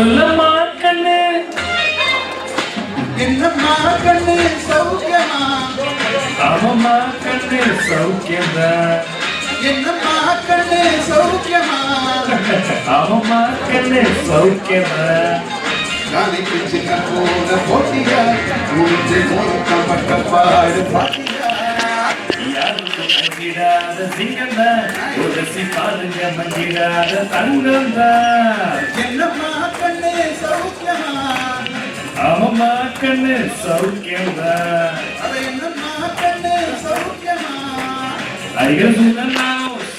சொல்லம்மா கண்ணு என்னம்மா கண்ணு சௌக்கியமா? அவம்மா கண்ணு சௌக்கியந்தா. என்னம்மா கண்ணு சௌக்கியமா? அவம்மா கண்ணு சௌக்கியந்தா. நாளைக்கு சின்ன போன போட்டியா மூன்று மூக்கப்பட்ட பாடு பாட்டியா யாருக்கும் அஞ்சிடாத சிங்கந்தா உரசி பாருங்க மஞ்சிடாத தங்கந்தா. என்னம்மா கண்ணு சௌக்கியமா? அவம்மா கண்ணு சௌக்கியந்தா. அட என்னம்மா கண்ணு சௌக்கியமா? அருகில் சொன்னா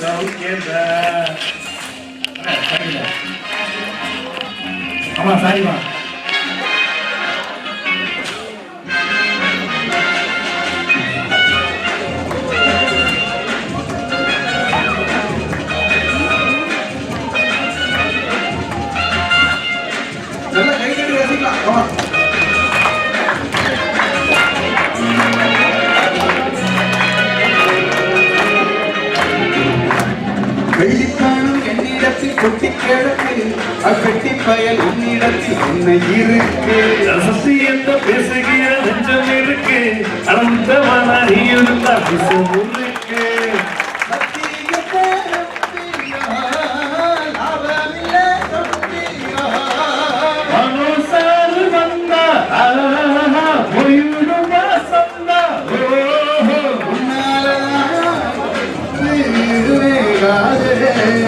சௌக்கியந்தா. ஆமா சாரிமா. நல்லா கை கட்டி ரசிக்கலாம். ஆமா வெள்ளிக்காணும் என்னிடத்தில் கொட்டி கிடக்கு அக்கட்டி பயல் உன்னிடத்தில் என்ன இருக்கு ரசத்தி என்ற பேசுகிற நெஞ்சம் இருக்கு அனந்தமான இருந்தா பிசம் இருக்கு. மனோசாரு வந்தா பொய்யுடுமா சந்தா.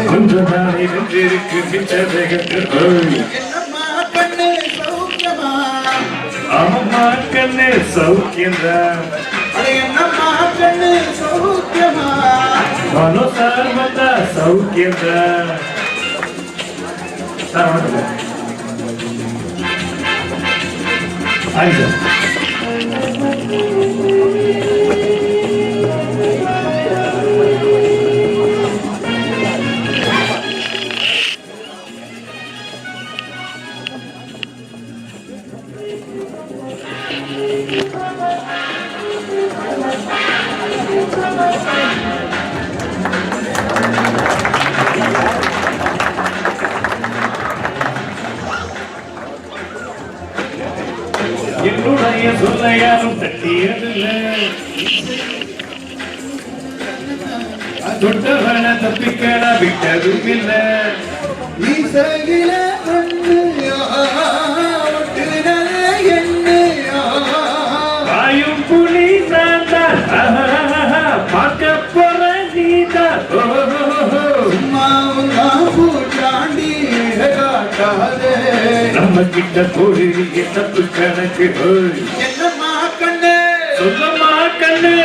கொஞ்சம் நாளை வென்றிருக்கு பிச்சதைகட்டு. என்னம்மா கண்ணு சௌக்கியமா? அவம்மா கண்ணு சௌக்கியந்தா. அட என்னம்மா கண்ணு சௌக்கியமா? மனோசார் வந்தா சௌக்கியந்தா. சார் வணக்கம் சார். Sorry sir. என்னுடைய சொல்ல யாரும் தட்டியதில்ல, தொட்டவன தப்பிக்கட விட்டதும் இல்ல. நீ சகில மண்ணையா ஒட்டுனதே என்னையா வாயும் புலி நான் பார்க்க போற நீதான். சும்மாவும் நான் பூச்சாண்டி காட்டாதே நம்ம கிட்ட போடு தப்பு கணக்கு. என்னம்மா கண்ணு சொல்லம்மா கண்ணு.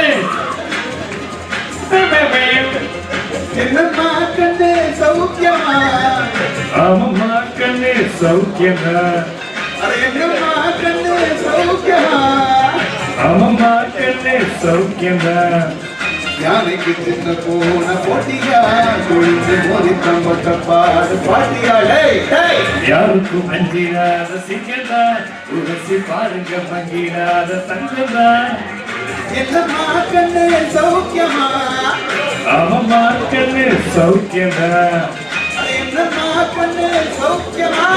என்னம்மா கண்ணு சௌக்கியமா? ஆமம்மா கண்ணு சௌக்கியமா. அட என்னம்மா கண்ணு சௌக்கியமா? ஆமம்மா கண்ணு சௌக்கியமா. யானைக்கு சின்ன போன போட்டியா குளித்து மோதி தம்பட்ட பாடு பாட்டியா யாருக்கும் அஞ்சிடாத சிங்கந்தா உரசி பாருங்க மங்கிடாத தங்கந்தா. என்னம்மா கண்ணு சௌக்கியமா? ஆமம்மா கண்ணு சௌக்கியமா. என்னம்மா கண்ணு சௌக்கியமா?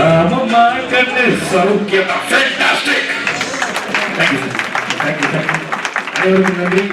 ஆமம்மா கண்ணு சௌக்கியமா. Fantastic. Thank you. Thank you. Thank you. அனைவருக்கும் நன்றி.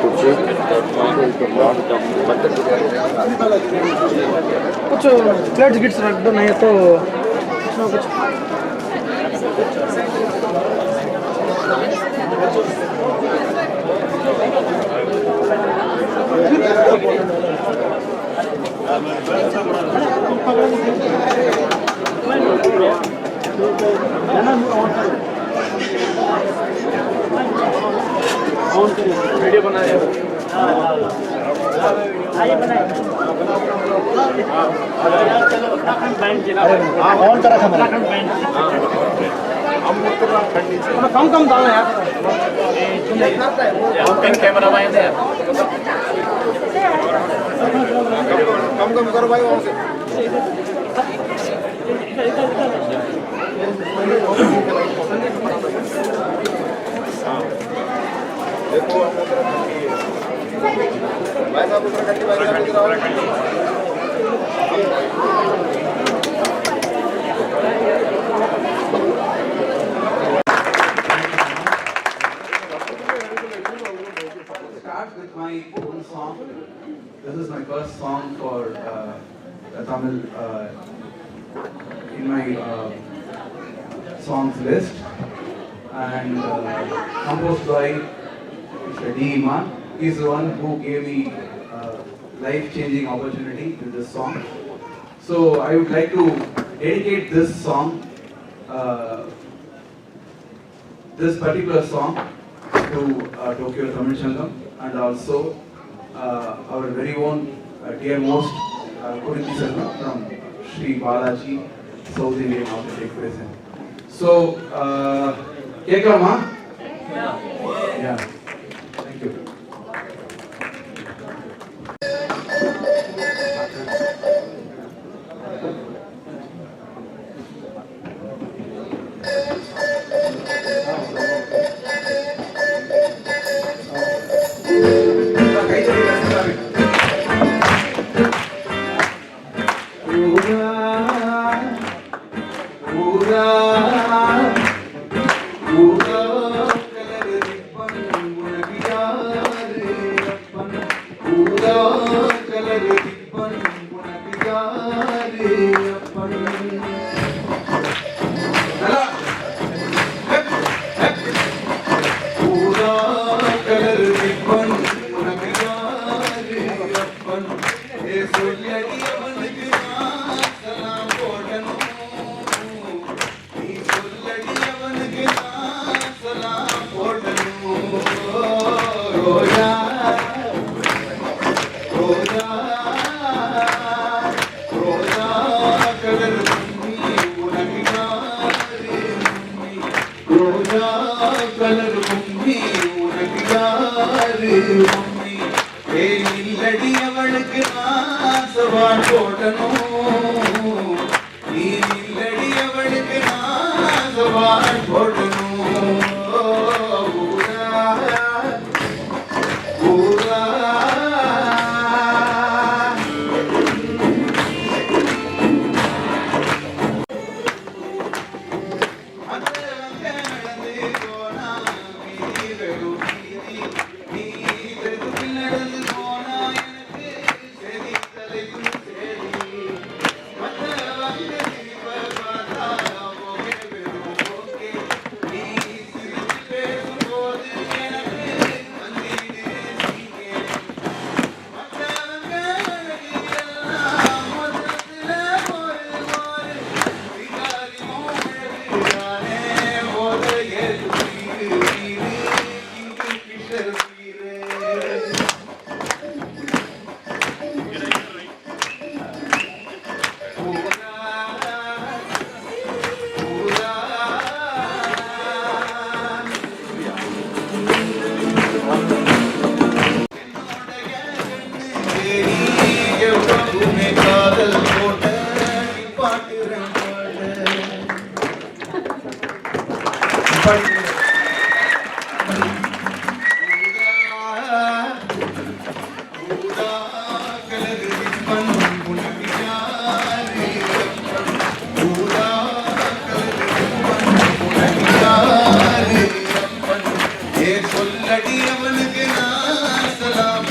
कुछ प्लेट्स गिट्स रख दो, नहीं तो कुछ ना कुछ। वीडियो बनाए ऑन करा था कम कम डालना यार, पेन कैमरा में कम कम करो भाई वहाँ से। देखो भाई साहब उत्तराखंडी भाई साहब Start with my own song. This is my first song for Tamil in my songs list, and composed by Mr. D. Iman. He's the one who gave me life-changing opportunity with this song. So I would like to dedicate this song, this particular song, to Tokyo Tamil Sangam, and also our very own dear most Kuriti Sarma from Sri Balaji, South Indian Authentic Present. So, Kekalama? Yeah. Thank you.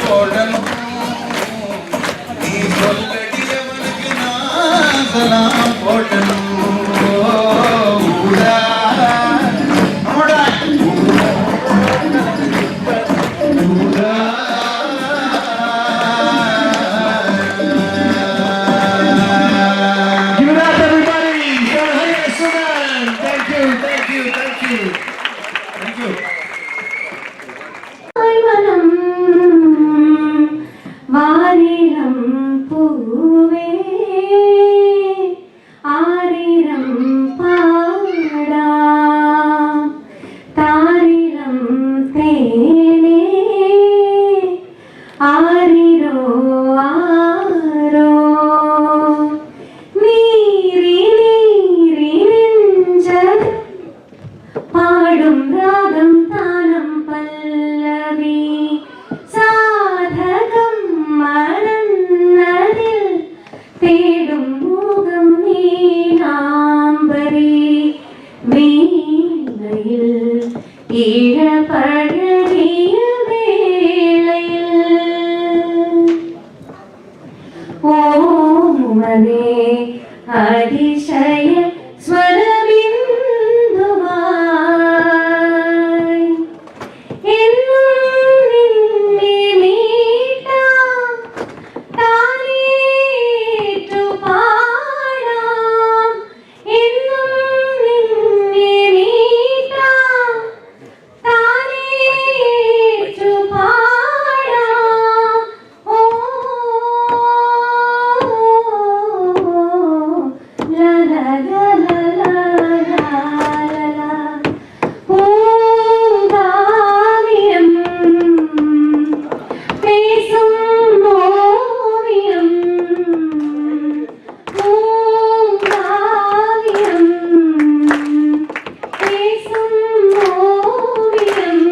போடணும் நீ சொல்லடியவனுக்கு நான் சலாம் போடணும் ஊடா ஊடா ஊடா Give it up, everybody! Thank you, thank you, thank you. Thank you. மனம் வாரிரம் பூவே ஆரிரம் பாடா தாரிரம் தேனே ஆரிரோ ஆரோ நீரி நீரி நெஞ்சது பாடும் ராகம் தானம் பல்லவி சாதகம் மனநதில் தேடும் முகம் நீனாம்பரி வீணையில் ஈழப்பழகிய வேளையில் ஓமுவனே அதிசய ஸ்வரபிந்துவாய் என்னும் நின்னே மீட்டா தானேற்று பாடாம் என்னும் நின்னே மீட்டா தானேற்று பாடாம் ஓ la la la la la la la பூங்காவியம் பேசும் ஓவியம் பூங்காவியம் பேசும் ஓவியம்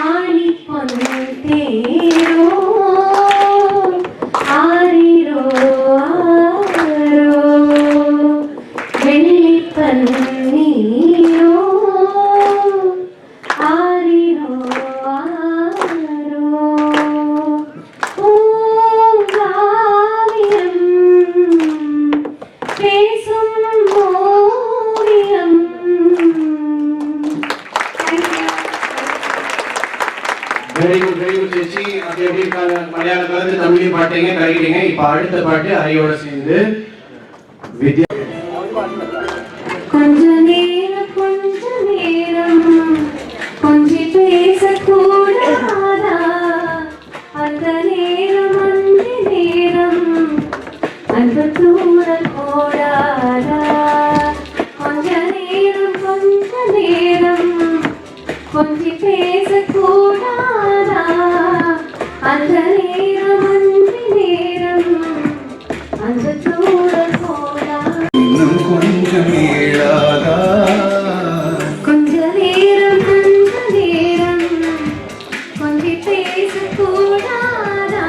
ஆழிப்பொன் தேரோ ஆரிரோ ஆரோ வெள்ளிப்பன்னீரோ ஆரிரோ ஆரோ பூங்காவியம் பேசும் ஓவியம். Thank you. வெரி குட் சேச்சி. அது எப்படி மலையாள கலந்து தமிழையும் பாட்டீங்க கலக்கிட்டீங்க. இப்ப அடுத்த பாட்டு அரையோட சேர்ந்து வித்யா. கொஞ்ச நேரம் கொஞ்சி பேசக்கூடாதா அந்த நேரம் அந்தி நேரம் அந்த தூரல் போடாதா கொஞ்ச நேரம் கொஞ்சி பேசக்கூடாதா அந்த நேரம் அந்தி நேரம் அந்த தூரல் போடாதா இன்னும் கொஞ்சம் ஏழாதா கொஞ்ச நேரம் கொஞ்சி பேசக்கூடாதா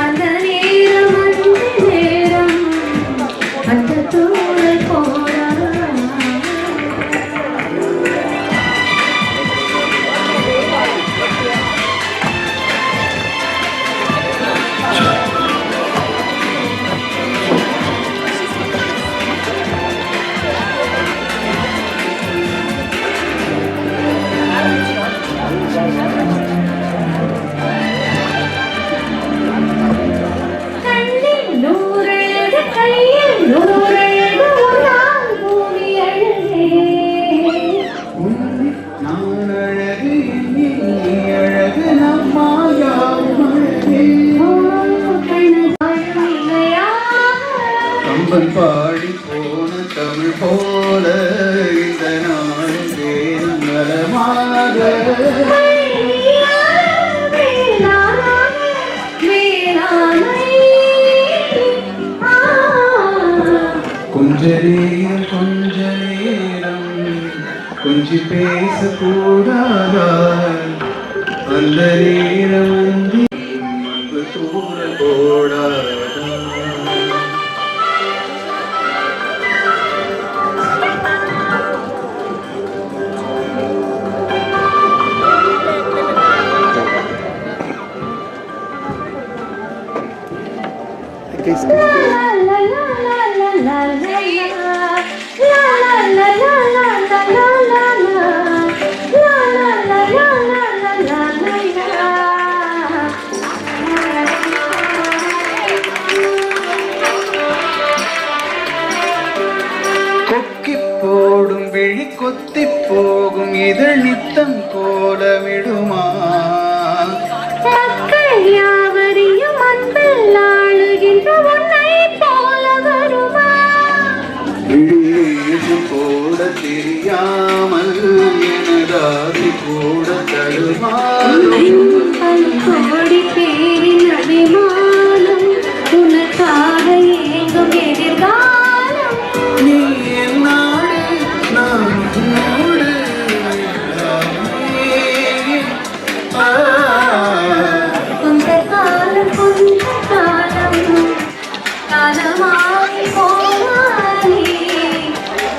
அந்த நேரம் அந்தி நேரம் அந்த தூரல் போடாதா கண்ணில் நூறழகு கையில் நூறழகு உன்னால் பூமி அழகே நான் அழகு நீ அழகு நம்மாயாவும் அழகே கம்பன் பாடி போன தமிழ் போல இந்த நாள் வேணும் நலமாக கொஞ்ச நேரம் கொஞ்சி பேசக்கூடாதா அந்த நேரம் அந்தி அன்பு தூரல் போடாதா கொக்கி போடும் விழி கொத்தி போகும் இதழ் நித்தம் கோலமிடுமா மக்கள் யாவரையும் அன்பில் ஆளுகின்ற உன்னை போல வருமா விழியேது கூட தெரியாமல் எனதாதி கூட தடுமாறும் கோடி பேரின் அபிமானம் உனக்காக ஏங்கும் எதிர்காலம் நீ என்னோடு நான் உன்னோடு கொஞ்ச காலம் காலமாய் போவானே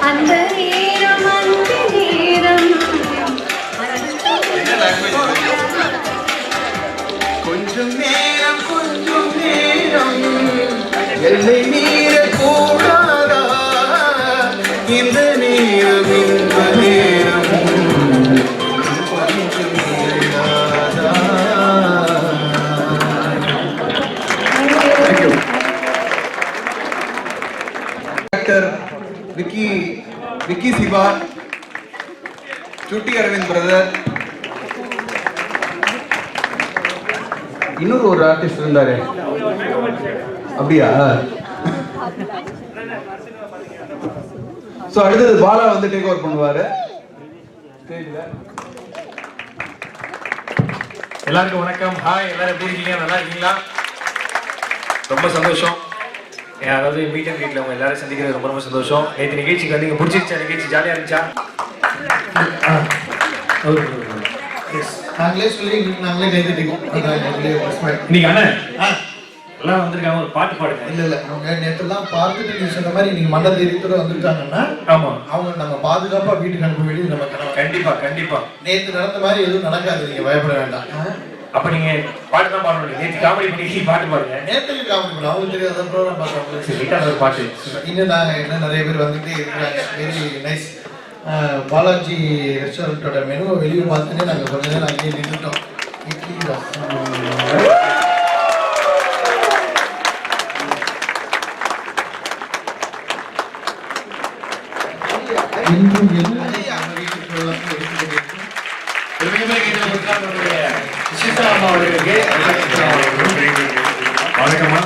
அந்த நேரம் அந்த நேரம் கொஞ்சம் நேரம் எல்லை மீற கூடாதா இந்த நேரம் இந்த நேரம் கொஞ்சம் மீறாதா. டாக்டர் விக்கி சிவா, சுட்டி அரவிந்த் பிரதர், இன்னொரு ஒரு ஆர்டிஸ்ட் இருந்தாரு அப்படியா? சோ அடுத்தது பாலா வந்து டேக் ஓவர் பண்ணுவாரு. எல்லாருக்கும் வணக்கம். ஹாய், எல்லாரும் எப்படி இருக்கீங்க? நல்லா இருக்கீங்களா? ரொம்ப சந்தோஷம். அதாவது மீட் அண்ட் வீட்டில் உங்க எல்லாரும் சந்திக்கிறது ரொம்ப ரொம்ப சந்தோஷம். நேற்று நிகழ்ச்சிக்கு வந்து பிடிச்சிருச்சா? நிகழ்ச்சி ஜாலியாக இருந்துச்சா? நாங்களே சொல்லி நாங்களே கைதிட்டோம். இன்னைக்கு அண்ணன் எல்லாம் வந்திருக்காங்க, ஒரு பாட்டு பாடுங்க. இல்ல அவங்க நேற்றுலாம் பார்த்துட்டு நீங்க சொன்ன மாதிரி நீங்க மண்டல தைரியத்தோட வந்திருக்காங்கன்னா ஆமா, அவங்க நம்ம பாதுகாப்பா வீட்டுக்கு அனுப்ப வேண்டியது நம்ம கனவு. கண்டிப்பா கண்டிப்பா. நேற்று நடந்த மாதிரி எதுவும் நடக்காது, நீங்க பயப்பட வேண்டாம். அப்ப நீங்க பாட்டு தான் பாடணும். நேற்று காமெடி பண்ணி பாட்டு பாடுங்க. நேற்றுக்கு காமெடி பண்ண அவங்களுக்கு தெரியாத ப்ரோக்ராம் பார்க்குறவங்களுக்கு ஒரு பாட்டு இன்னும் நாங்கள் என்ன நிறைய பேர் வந்துட்டே இருக்கிறாங்க. Very nice. பாலாஜி ரெஸ்டாரண்ட்டோட மெனுவை வெளியே பார்த்துட்டு நாங்கள் கொஞ்ச நேரம் அங்கேயே நின்றுட்டோம். இட்லி இன்னும் என்ன அவங்க வீட்டுக்கு வணக்கம்மா.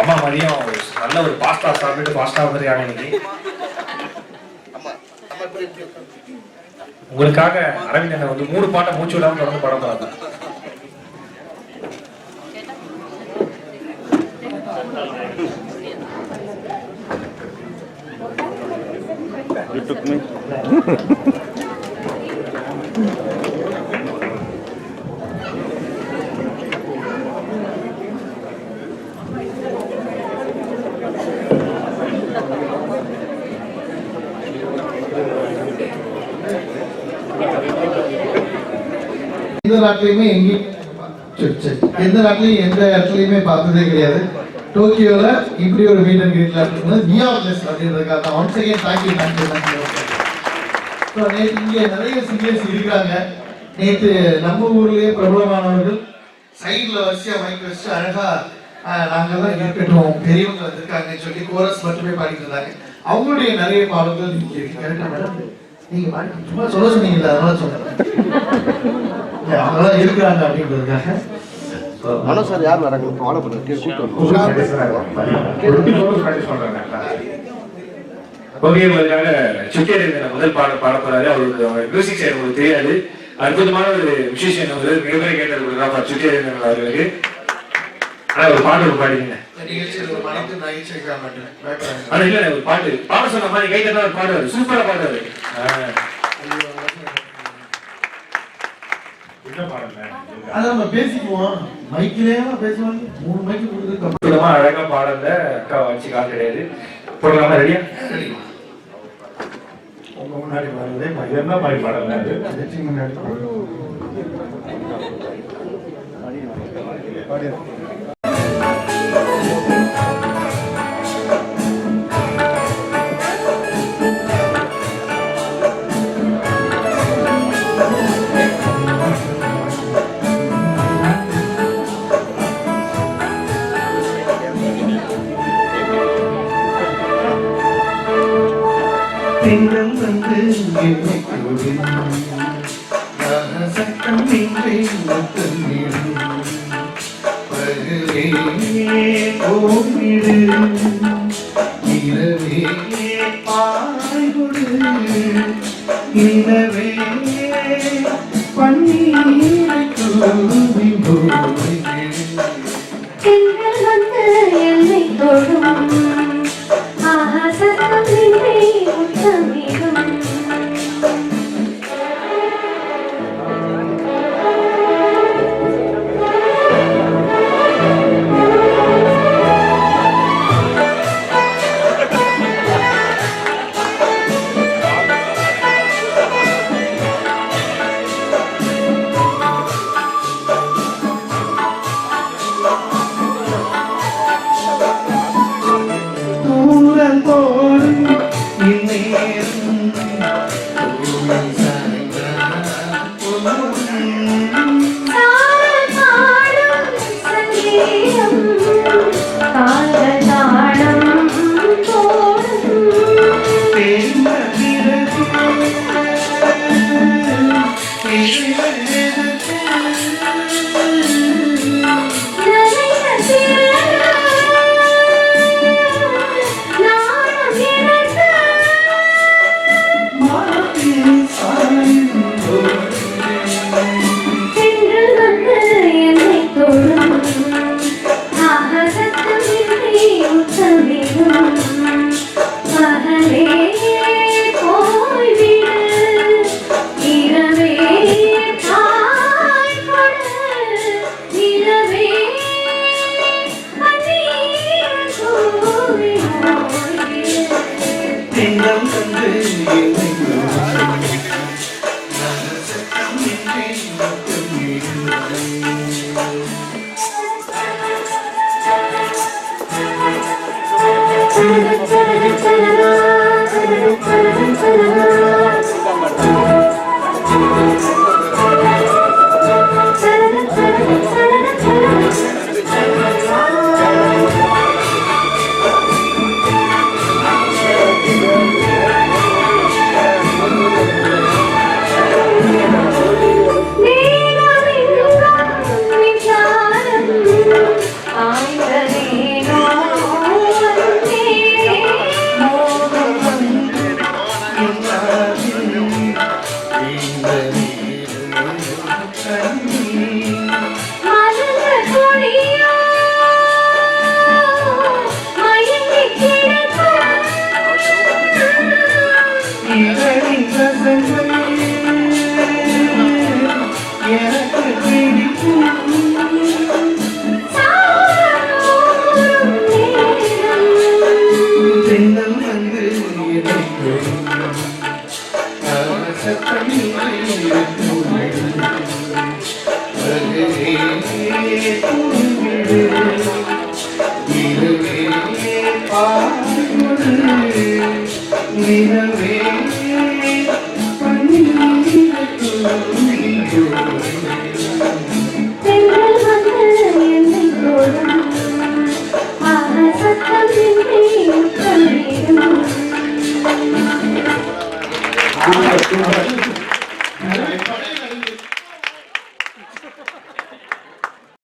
அம்மா மதியம் நல்ல ஒரு பாஸ்தா சாப்பிட்டு பாஸ்தா மாதிரியான இன்னைக்கு உங்களுக்காக அரவிந்த் அண்ணன் வந்து 3 பாட்டை மூச்சு விடாம தொடர்ந்து படம் பார்த்தாங்க. எந்த நாட்டிலையுமே எங்கேயும் எந்த நாட்டிலையும் எந்த இடத்துலையுமே பார்த்ததே கிடையாது. டோக்கியோல இப்படி ஒரு மீட் அண்ட் கிரீட் நடத்துறது நியாப்லஸ் அப்படின்றதுக்காக தான். Once again thank you. ஸோ நேற்று இங்கே நிறைய சீனியர்ஸ் இருக்கிறாங்க. நேற்று நம்ம ஊர்லேயே பிரபலமானவர்கள் சைடில் வரிசையாக மைக் வச்சு அழகா நாங்கள் தான் இருக்கட்டும் பெரியவங்க வந்திருக்காங்கன்னு சொல்லி கோரஸ் மட்டுமே பாடிட்டு இருந்தாங்க. அவங்களுடைய நிறைய பாடல்கள் இங்கே இருக்கு. கரெக்டாக மேடம்? நீங்கள் பாடி சும்மா சொல்ல சொன்னீங்கல்ல, அதனால சொல்கிறேன். அவங்களாம் இருக்கிறாங்க அப்படின்றதுக்காக. சார் யார் வராங்க? ஃபாலோ பண்ணுங்க. ஓகே, உங்களுக்காக சுட்டியறிந்த முதல் பாடல் பாட போறாரு. அவருக்கு மியூசிக் சைடு உங்களுக்கு தெரியாது. அற்புதமான ஒரு விசேஷம் வந்து மிகப்பெரிய கேட்டது சுட்டியறிந்த அவர்களுக்கு. ஆனா ஒரு பாட்டு ஒரு பாடுங்க. ஆனா இல்ல, ஒரு பாட்டு பாட சொன்ன மாதிரி கை தட்டா ஒரு பாடுவாரு. சூப்பரா பாடுவாரு. அதை நம்ம பேசிக்குவோம். மைக்கிலே பேசுவாங்க. 3 மைக்கு கொடுத்து அழகா பாடல அக்கா வச்சு கால் கிடையாது. போடலாமா? ரெடியா? உங்க முன்னாடி பாடுறதே என்ன மாதிரி பாடல முன்னாடி இரவே முத்தமிடும் பகலே போய்விடு இரவே பாய்கொடு இரவே பன்னீரை தூவி போய்விடு திங்கள் வந்து என்னை தொடும் ஆசத்தம் நின்னை முத்தமிடும் தூரல் போடும் இந்நேரம் தூரம் சாய்ந்தால் போதும். காதல் பாடும் சங்கீதம் காதல் தாளம் போடும் தேர்ந்த பிறகு நனைந்த சிறகு நாணம் எனக்கு மாட்டில் சாயும் போது திங்கள் வந்து என்னை தொடும் ஆசத்தம் நின்னை முத்தமிடும் பகலே போய்விடு இரவே தாய்கொடு இரவே பன்னீர் தூவி போய்விடு திங்கள் வந்து என்னை நகசத்தம் இன்றி முத்தமிடும் எனக்கு பிடிக்கும் தென்னல் வந்து சத்தம் இரவே